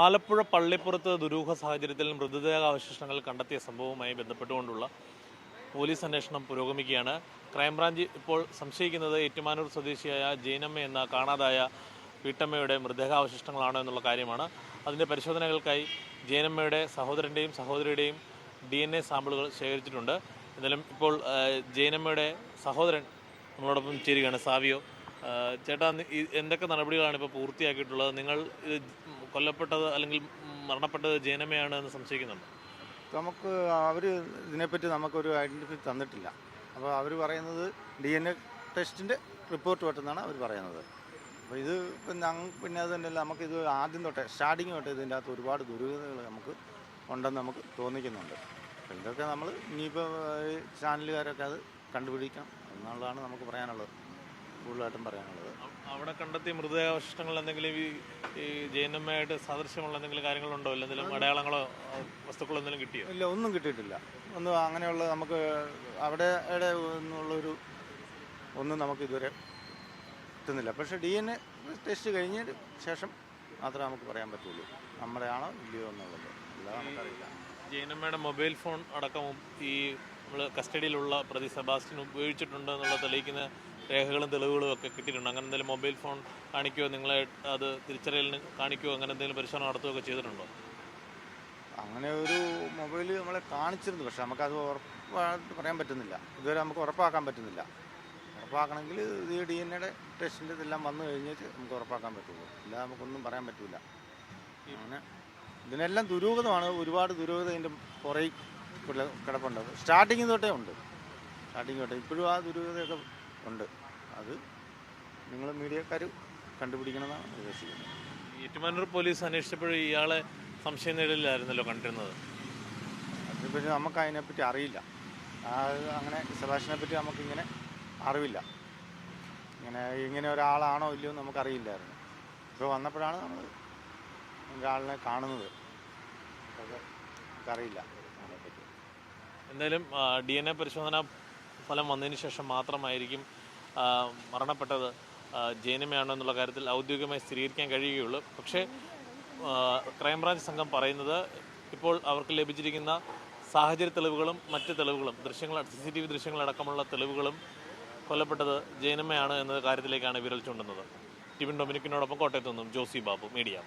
ആലപ്പുഴ പള്ളിപ്പുറത്ത് ദുരൂഹ സാഹചര്യത്തിൽ മൃതദേഹാവശിഷ്ടങ്ങൾ കണ്ടെത്തിയ സംഭവവുമായി ബന്ധപ്പെട്ടുകൊണ്ടുള്ള പോലീസ് അന്വേഷണം പുരോഗമിക്കുകയാണ്. ക്രൈംബ്രാഞ്ച് ഇപ്പോൾ സംശയിക്കുന്നത് ഏറ്റുമാനൂർ സ്വദേശിയായ ജൈനമ്മ എന്ന കാണാതായ വീട്ടമ്മയുടെ മൃതദേഹാവശിഷ്ടങ്ങളാണോ എന്നുള്ള കാര്യമാണ്. അതിൻ്റെ പരിശോധനകൾക്കായി ജൈനമ്മയുടെ സഹോദരൻ്റെയും സഹോദരിയുടെയും DNA സാമ്പിളുകൾ ശേഖരിച്ചിട്ടുണ്ട്. എന്നാലും ഇപ്പോൾ ജൈനമ്മയുടെ സഹോദരൻ നമ്മളോടൊപ്പം ചേരുകയാണ്. സാവിയോ, ചേട്ടാ, എന്തൊക്കെ നടപടികളാണ് ഇപ്പോൾ പൂർത്തിയാക്കിയിട്ടുള്ളത്? നിങ്ങൾ ഇത് കൊല്ലപ്പെട്ടത് അല്ലെങ്കിൽ മരണപ്പെട്ടത് ജൈനമ്മയാണ് എന്ന് സംശയിക്കുന്നുണ്ട്? നമുക്ക് അവർ ഇതിനെപ്പറ്റി നമുക്കൊരു ഐഡൻറ്റിഫൈ തന്നിട്ടില്ല. അപ്പോൾ അവർ പറയുന്നത് DNA ടെസ്റ്റിൻ്റെ റിപ്പോർട്ട് പറ്റുന്നതാണ് അവർ പറയുന്നത്. അപ്പോൾ ഇത് പിന്നെ അത് തന്നെയല്ല, നമുക്കിത് ആദ്യം തൊട്ടേ സ്റ്റാർട്ടിങ് തൊട്ടേ ഇതിൻ്റെ അകത്ത് ഒരുപാട് ദുരൂഹതകൾ നമുക്ക് ഉണ്ടെന്ന് നമുക്ക് തോന്നിക്കുന്നുണ്ട്. അപ്പോൾ ഇതൊക്കെ നമ്മൾ ഇനിയിപ്പോൾ ചാനലുകാരൊക്കെ അത് കണ്ടുപിടിക്കണം എന്നുള്ളതാണ് നമുക്ക് പറയാനുള്ളത്, കൂടുതലായിട്ടും പറയാനുള്ളത്. അവിടെ കണ്ടെത്തിയ മൃതദേഹാവശിഷ്ടങ്ങൾ എന്തെങ്കിലും ഈ ജൈനമ്മയായിട്ട് സാദൃശ്യമുള്ള എന്തെങ്കിലും കാര്യങ്ങളുണ്ടോ? എന്തെങ്കിലും അടയാളങ്ങളോ വസ്തുക്കളോ എന്തെങ്കിലും കിട്ടിയോ? ഇല്ല, ഒന്നും കിട്ടിയിട്ടില്ല. ഒന്നും അങ്ങനെയുള്ള നമുക്ക് അവിടെ എന്നുള്ളൊരു ഒന്നും നമുക്ക് ഇതുവരെ കിട്ടുന്നില്ല. പക്ഷേ DNA ടെസ്റ്റ് കഴിഞ്ഞ ശേഷം മാത്രമേ നമുക്ക് പറയാൻ പറ്റുള്ളൂ നമ്മുടെ ആണോ ഇല്ലയോ എന്നുള്ളത്. അല്ലാതെ നമുക്കറിയില്ല. ജൈനമ്മയുടെ മൊബൈൽ ഫോൺ അടക്കം ഈ നമ്മൾ കസ്റ്റഡിയിലുള്ള പ്രതി സെബാസ്റ്റ്യൻ ഉപയോഗിച്ചിട്ടുണ്ട് എന്നുള്ള തെളിയിക്കുന്ന രേഖകളും തെളിവുകളും ഒക്കെ കിട്ടിയിട്ടുണ്ട്. അങ്ങനെ എന്തെങ്കിലും മൊബൈൽ ഫോൺ കാണിക്കുകയോ നിങ്ങളെ അത് തിരിച്ചറിയലിന് കാണിക്കുകയോ അങ്ങനെ എന്തെങ്കിലും പരിശോധന നടത്തുകയൊക്കെ ചെയ്തിട്ടുണ്ടോ? അങ്ങനെ ഒരു മൊബൈൽ നമ്മളെ കാണിച്ചിരുന്നു, പക്ഷെ നമുക്കത് ഉറപ്പായിട്ട് പറയാൻ പറ്റുന്നില്ല. ഇതുവരെ നമുക്ക് ഉറപ്പാക്കാൻ പറ്റുന്നില്ല. ഉറപ്പാക്കണമെങ്കിൽ ഇത് DNA ടെസ്റ്റിൻ്റെ ഇതെല്ലാം വന്നു കഴിഞ്ഞിട്ട് നമുക്ക് ഉറപ്പാക്കാൻ പറ്റുള്ളൂ. ഇല്ലാതെ നമുക്കൊന്നും പറയാൻ പറ്റില്ല. അങ്ങനെ ഇതിനെല്ലാം ദുരൂഹതമാണ്, ഒരുപാട് ദുരൂഹത ഇതിൻ്റെ പുറകിൽ കിടപ്പുണ്ട്. സ്റ്റാർട്ടിങ് തൊട്ടേ ഉണ്ട്, സ്റ്റാർട്ടിങ് തൊട്ടേ ഇപ്പോഴും ആ ദുരൂഹതയൊക്കെ ഉണ്ട്. അത് നിങ്ങൾ മീഡിയക്കാർ കണ്ടുപിടിക്കണമെന്നാണ് ഉദ്ദേശിക്കുന്നത്. ഏറ്റുമാനൂർ പോലീസ് അന്വേഷിച്ചപ്പോഴും ഇയാളെ സംശയം നേടലിലായിരുന്നല്ലോ കണ്ടിരുന്നത്. അതിനെപ്പറ്റി നമുക്ക് അതിനെപ്പറ്റി അറിയില്ല. അങ്ങനെ സെബാസ്റ്റ്യനെ പറ്റി നമുക്കിങ്ങനെ അറിവില്ല. ഇങ്ങനെ ഒരാളാണോ ഇല്ലയോ എന്ന് നമുക്കറിയില്ലായിരുന്നു. ഇപ്പോൾ വന്നപ്പോഴാണ് നമ്മൾ ഒരാളിനെ കാണുന്നത്. നമുക്കറിയില്ല അതിനെപ്പറ്റി. എന്തായാലും DNA പരിശോധന ഫലം വന്നതിന് ശേഷം മാത്രമായിരിക്കും മരണപ്പെട്ടത് ജൈനമ്മയാണോ എന്നുള്ള കാര്യത്തിൽ ഔദ്യോഗികമായി സ്ഥിരീകരിക്കാൻ കഴിയുകയുള്ളൂ. പക്ഷേ ക്രൈംബ്രാഞ്ച് സംഘം പറയുന്നത് ഇപ്പോൾ അവർക്ക് ലഭിച്ചിരിക്കുന്ന സാഹചര്യ തെളിവുകളും മറ്റ് തെളിവുകളും CCTV ദൃശ്യങ്ങളടക്കമുള്ള തെളിവുകളും കൊല്ലപ്പെട്ടത് ജൈനമ്മയാണ് എന്ന കാര്യത്തിലേക്കാണ് വിരൽ ചൂണ്ടുന്നത്. ടിബിൻ ഡൊമിനിക്കിനോടൊപ്പം കോട്ടയത്തു നിന്നും ജോസി ബാബു, മീഡിയ.